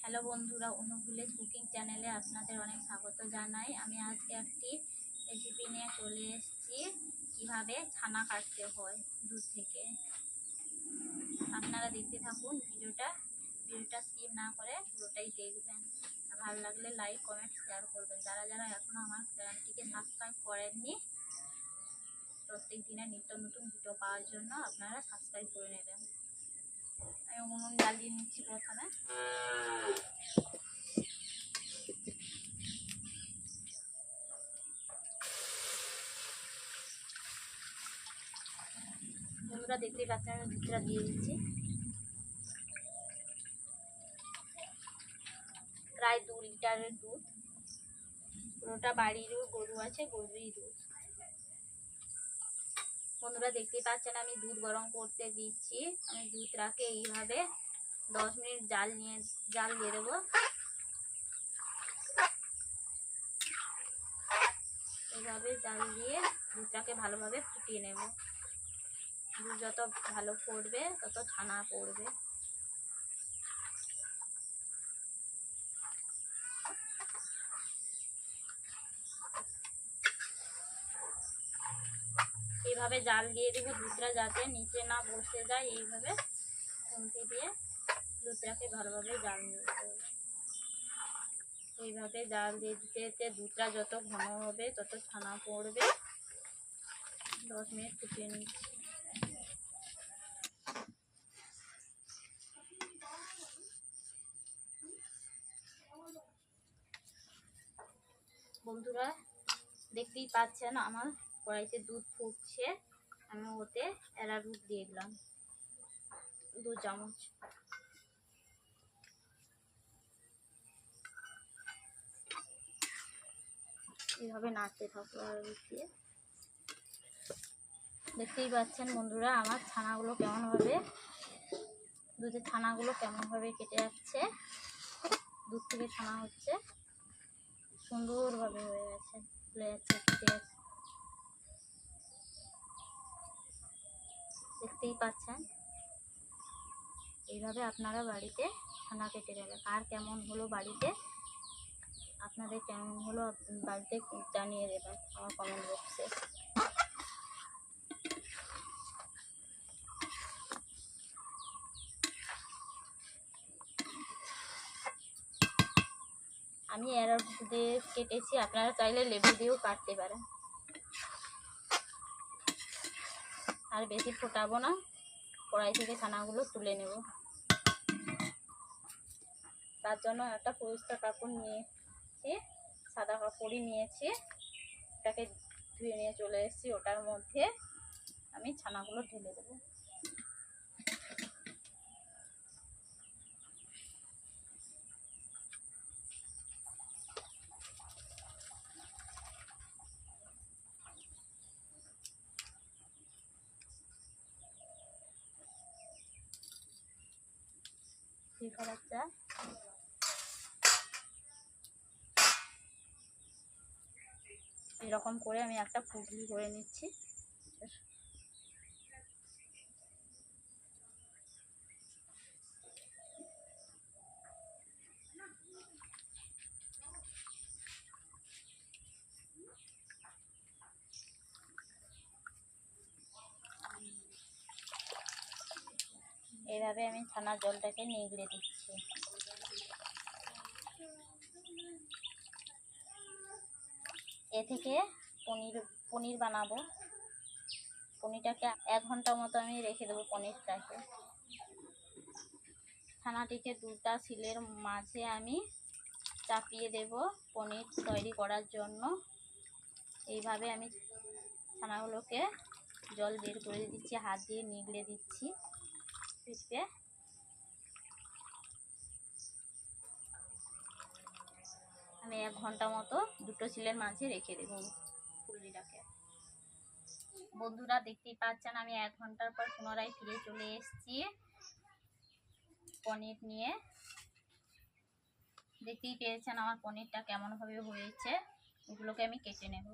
Hello বন্ধুরা, অনু village cooking চ্যানেলে আপনাদের অনেক স্বাগত জানাই। আমি আজকে একটি রেসিপি নিয়ে চলে এসেছি, কিভাবে ছানা কাটতে হয় দুধ থেকে। আপনারা দেখতে থাকুন ভিডিওটা স্কিপ না করে পুরোটাই দেখবেন। ভালো লাগলে লাইক, কমেন্ট, শেয়ার করবেন। যারা যারা এখনও আমার চ্যানেলটিকে সাবস্ক্রাইব করেননি, প্রত্যেক দিনের নিত্য নতুন ভিডিও পাওয়ার জন্য আপনারা সাবস্ক্রাইব করে নেবেন। আমি উনুন জ্বালিয়ে নিচ্ছি প্রথমে। বন্ধুরা দেখতেই পাচ্ছেন, আমি দুধটা দিয়ে দিচ্ছি। প্রায় 2 লিটারের দুধ, পুরোটা বাড়িরও গরু আছে, গরুরই দুধ। বন্ধুরা দেখতেই পাচ্ছেন আমি দুধ গরম করতে দিচ্ছি। আমি দুধটাকে এইভাবে 10 মিনিট জাল দিয়ে দেবো। এইভাবে জাল দিয়ে দুধটাকে ভালোভাবে ফুটিয়ে নেব। দুধ যত ভালো ফুটবে তত ছানা পড়বে। এইভাবে জাল দিয়ে দেবো, দুধটা যাতে নিচে না বসে যায়। এইভাবে খুন্তি দিয়ে দুধটাকে ভালোভাবে জাল দিয়ে দেবো। এইভাবে জাল দিয়ে দিতে দুধটা যত ঘন হবে তত ছানা পড়বে। 10 মিনিট ফুটিয়ে নিচ্ছি। বন্ধুরা দেখতেই পাচ্ছেন আমার কড়াইতে দুধ ফুটছে। আমি ওতে অ্যারারুট দিয়ে দিলাম 2 চামচ। এইভাবে নাড়তে থাকবো অ্যারারুট দিয়ে। দেখতেই পাচ্ছেন বন্ধুরা আমার ছানাগুলো কেমনভাবে, দুধের ছানাগুলো কেমনভাবে কেটে যাচ্ছে। দুধ থেকে ছানা হচ্ছে, সুন্দরভাবে হয়ে গেছে, ফুলে যাচ্ছে, কেটে যাচ্ছে। দেখতেই পাচ্ছেন এইভাবে আপনারা বাড়িতে ছানা কেটে নেবেন। আর কেমন হলো বাড়িতে, আপনাদের কেমন হলো বাড়িতে জানিয়ে দেবেন আমার কমেন্ট বক্সে। আমি অ্যারারুট দিয়ে কেটেছি, আপনারা চাইলে লেবু দিয়েও কাটতে পারেন। আর বেশি ফোটাবো না, কড়াই থেকে ছানাগুলো তুলে নেব। তার জন্য একটা পরিষ্কার কাপড় নিয়েছি, সাদা কাপড়ই নিয়েছি। ওটাকে ধুয়ে নিয়ে চলে এসেছি। ওটার মধ্যে আমি ছানাগুলো ঢেলে দেবো। এরকম করে আমি একটা পুটলি করে নিচ্ছি। এইভাবে আমি ছানার জলটাকে নিগড়ে দিচ্ছি। এ থেকে পনির বানাবো। পনিরটাকে 1 ঘন্টা মতো আমি রেখে দেবো। পনিরটাকে, ছানাটিকে 2টা শিলের মাঝে আমি চাপিয়ে দেব পনির তৈরি করার জন্য। এইভাবে আমি ছানাগুলোকে জল বের করে দিচ্ছি, হাত দিয়ে নিগড়ে দিচ্ছি পিঠে। আমি 1 ঘন্টা মতো 2টো শিলের মাঝে রেখে দেবো পুলিটাকে। বন্ধুরা দেখতেই পাচ্ছেন আমি 1 ঘন্টার পর পুনরায় ফিরে চলে এসেছি পনির নিয়ে। দেখতেই পেয়েছেন আমার পনিরটা কেমনভাবে হয়েছে। এগুলোকে আমি কেটে নেব।